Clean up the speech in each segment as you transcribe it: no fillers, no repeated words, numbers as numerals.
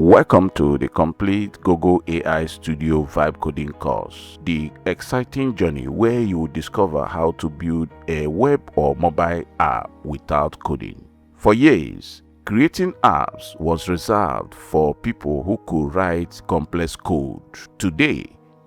Welcome to the complete Google AI Studio Vibe Coding course, the exciting journey where you will discover how to build a web or mobile app without coding. For years, creating apps was reserved for people who could write complex code. Today,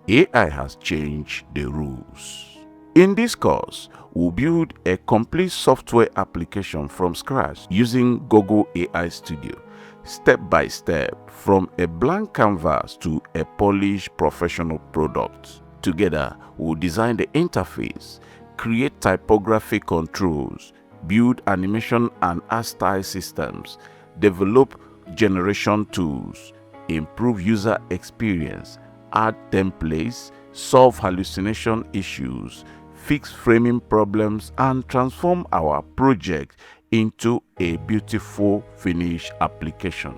AI has changed the rules. In this course, we'll build a complete software application from scratch using Google AI Studio, step by step, from a blank canvas to a polished professional product. Together, we'll design the interface, create typography controls, build animation and art style systems, develop generation tools, improve user experience, add templates, solve hallucination issues, fix framing problems, and transform our project into a beautiful finished application.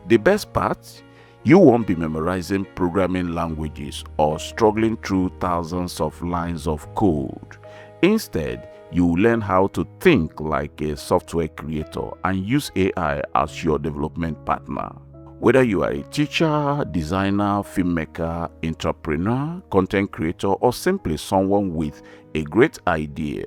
The best part, you won't be memorizing programming languages or struggling through thousands of lines of code. Instead, you will learn how to think like a software creator and use AI as your development partner. Whether you are a teacher, designer, filmmaker, entrepreneur, content creator, or simply someone with a great idea,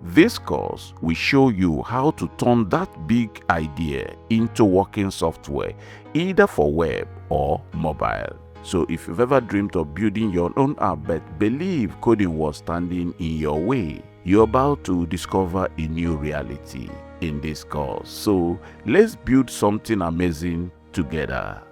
this course will show you how to turn that big idea into working software, either for web or mobile. So if you've ever dreamed of building your own app but believe coding was standing in your way, you're about to discover a new reality in this course. So let's build something amazing together.